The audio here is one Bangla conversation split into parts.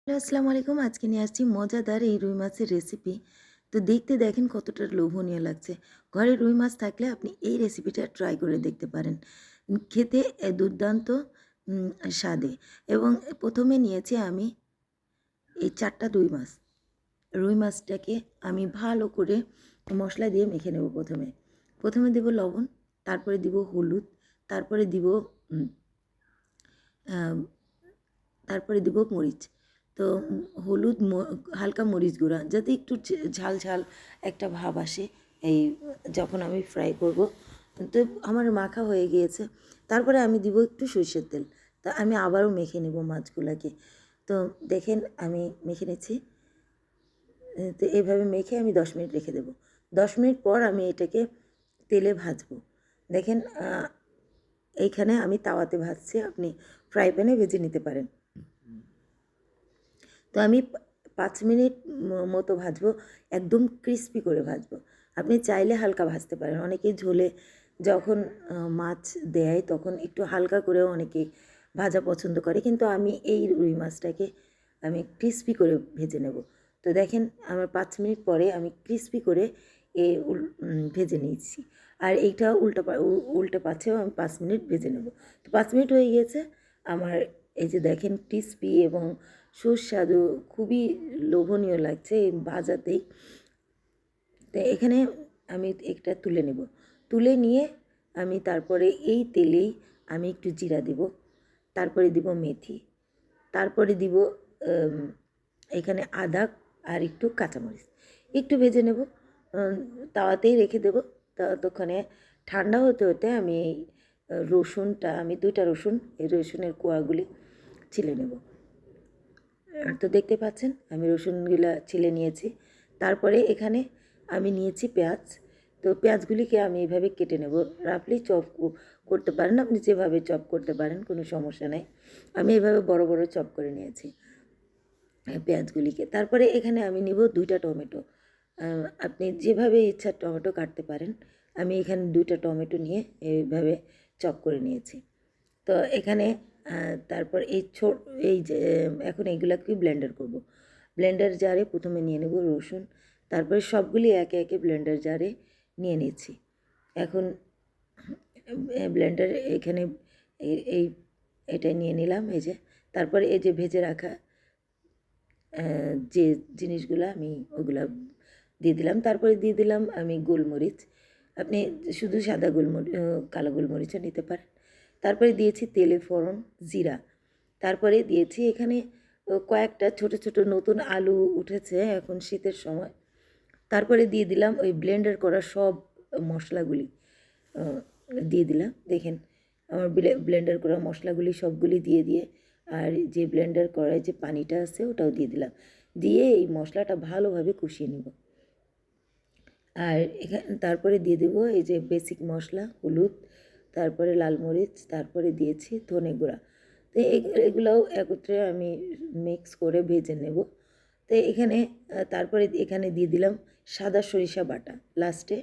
হ্যালো, আসসালামু আলাইকুম। আজকে নিয়ে আসছি মজাদার এই রুই মাছের রেসিপি। তো দেখতে দেখেন কতটা লোভনীয় লাগছে। ঘরে রুই মাছ থাকলে আপনি এই রেসিপিটা ট্রাই করে দেখতে পারেন। খেতে দুর্দান্ত উম স্বাদে এবং ১ম এ নিয়েছি আমি এই ৪ টা রুই মাছ। রুই মাছটাকে আমি ভালো করে মসলা দিয়ে মেখে নেব ১ম এ। ১ম এ দেব লবণ, তারপরে দিব হলুদ, তারপরে দিব উম আ তারপরে দিব মরিচ। তো হলুদ হালকা মরিচ গুঁড়া যাতে একটু ঝাল, ঝাল একটা ভাব আসে এই যখন আমি ফ্রাই করব। তো আমার মাখা হয়ে গিয়েছে। তারপরে আমি দিব একটু সরিষার তেল। তা আমি আবারও মেখে নেব মাছগুলাকে। তো দেখেন আমি মেখে নিচ্ছি। তো এভাবে মেখে আমি ১০ মিনিট রেখে দেব। ১০ মিনিট পর আমি এটাকে তেলে ভাজবো। দেখেন এইখানে আমি তাওয়াতে ভাজছি, আপনি ফ্রাই প্যানে ভেজে নিতে পারেন। তো আমি ৫ মিনিট মতো ভাজবো, একদম ক্রিস্পি করে ভাজবো। আপনি চাইলে হালকা ভাজতে পারেন। অনেকে ঝোলে যখন মাছ দেয় তখন একটু হালকা করেও অনেকে ভাজা পছন্দ করে। কিন্তু আমি এই রুই মাছটাকে আমি ক্রিস্পি করে ভেজে নেব। তো দেখেন আমার ৫ মিনিট পরে আমি ক্রিস্পি করে ভেজে নিয়েছি। আর এইটা উল্টে পাশেও আমি ৫ মিনিট ভেজে নেব। তো ৫ মিনিট হয়ে গিয়েছে। আমার এই যে দেখেন ক্রিস্পি এবং সুস্বাদু খুবই লোভনীয় লাগছে এই ভাজাতেই। তো এখানে আমি এটা তুলে নেব। তুলে নিয়ে আমি তারপরে এই তেলেই আমি একটু জিরা দেব, তারপরে দিব মেথি, তারপরে দিব এখানে আদা আর একটু কাঁচামরিচ। একটু ভেজে নেব, তাওয়াতেই রেখে দেব। ততক্ষণে ঠান্ডা হতে হতে আমি এই রসুনটা আমি ২ টা রসুন, এই রসুনের কোয়াগুলি ছিলে নেব। তো দেখতে পাচ্ছেন আমি রসুনগুলা ছিলে নিয়েছি। তারপরে এখানে আমি নিয়েছি পেঁয়াজ। তো পেঁয়াজগুলিকে আমি এভাবে কেটে নেব। রাফলি চপ করতে পারেন, আপনি যেভাবে চপ করতে পারেন কোনো সমস্যা নাই। আমি এভাবে বড় বড় চপ করে নিয়েছি পেঁয়াজগুলিকে। তারপরে এখানে আমি নিব ২ টা টমেটো। আপনি যেভাবে ইচ্ছা টমেটো কাটতে পারেন। আমি এখানে ২ টা টমেটো নিয়ে এইভাবে চপ করে নিয়েছি। তো এখানে তারপর এই যে এখন এইগুলাকে ব্লেন্ডার করব। ব্লেন্ডার জারে ১ম এ নিয়ে নেব রসুন, তারপরে সবগুলি একে একে ব্লেন্ডার জারে নিয়ে নিচ্ছি। এখন ব্লেন্ডারে এখানে এই এটা নিয়ে নিলাম এই যে। তারপরে এই যে ভেজে রাখা যে জিনিসগুলা আমি ওগুলা দিয়ে দিলাম। তারপরে দিয়ে দিলাম আমি গোলমরিচ। আপনি শুধু সাদা কালো গোলমরিচও নিতে পারেন। তারপরে দিয়েছি তেলে ফোড়ন, জিরা। তারপরে দিয়েছি এখানে কয়েকটা ছোট, ছোট নতুন আলু উঠেছে এখন শীতের সময়। তারপরে দিয়ে দিলাম ওই ব্লেন্ডার করা সব মশলাগুলি আ দিয়ে দিলাম। দেখেন আমার ব্লেন্ডার করা মশলাগুলি সবগুলি দিয়ে আর যে ব্লেন্ডার করায় যে পানিটা আছে ওটাও দিয়ে দিলাম। দিয়ে এই মশলাটা ভালোভাবে কষিয়ে নিব। আর তারপরে দিয়ে দেবো এই যে বেসিক মশলা, হলুদ, তারপরে লাল মরিচ, তারপরে দিয়েছি ধনে গুঁড়া। তো এগুলাও একত্রে আমি মিক্স করে ভেজে নেব। তো এখানে তারপরে এখানে দিয়ে দিলাম সাদা সরিষা বাটা লাস্টে।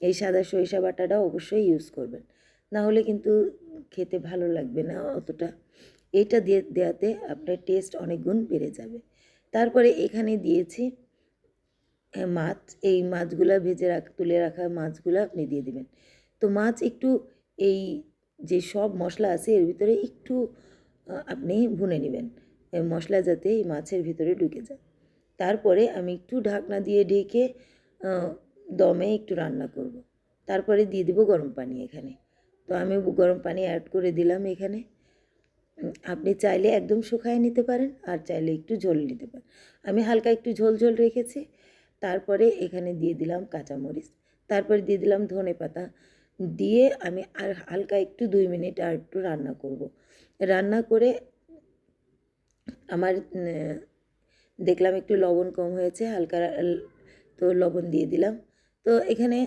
এই সাদা সরিষা বাটাটা অবশ্যই ইউজ করবেন। না হলে কিন্তু খেতে ভালো লাগবে না অতটা। এইটা দেওয়াতে আপনার টেস্ট অনেক গুণ বেড়ে যাবে। তারপরে এখানে দিয়েছি মাছ। এই মাছগুলা তুলে রাখা মাছগুলা আপনি দিয়ে দিবেন। তো মাছ একটু এই যে সব মশলা আছে এর ভিতরে একটু আপনি ভুনে নিবেন। মশলা যাতে এই মাছের ভিতরে ঢুকে যায়। তারপরে আমি একটু ঢাকনা দিয়ে ঢেকে আ দমে একটু রান্না করব। তারপরে দিয়ে দিব গরম পানি এখানে। তো আমি গরম পানি এড করে দিলাম এখানে। আপনি চাইলে একদম শুকায় নিতে পারেন আর চাইলে একটু ঝোল নিতে পারেন। আমি হালকা একটু ঝোল, ঝোল রেখেছি। তারপরে এখানে দিয়ে দিলাম কাঁচামরিচ। তারপরে দিয়ে দিলাম ধনেপাতা। দিয়ে আমি আর হালকা একটু ২ মিনিট আর একটু রান্না করব। রান্না করে আমার দেখলাম একটু লবণ কম হয়েছে, হালকা তো লবণ দিয়ে দিলাম। তো এখানে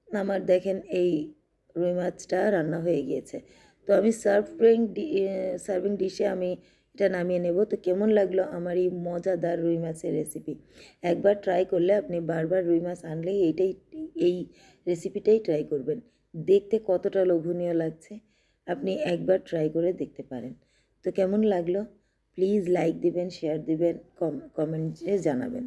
আমার দেখেন এই রুই মাছটা রান্না হয়ে গিয়েছে। তো আমি সার্ভিং ডিশে আমি এটা নামিয়ে নেব। তো কেমন লাগলো আমার এই মজাদার রুই মাছের রেসিপি? একবার ট্রাই করলে আপনি বারবার রুই মাছ আনলেই এই রেসিপিটাই ট্রাই করবেন। দেখতে কতটা লোভনীয় লাগছে, আপনি একবার ট্রাই করে দেখতে পারেন। তো কেমন লাগলো? প্লিজ লাইক দিবেন, শেয়ার দিবেন, কমেন্টে জানাবেন।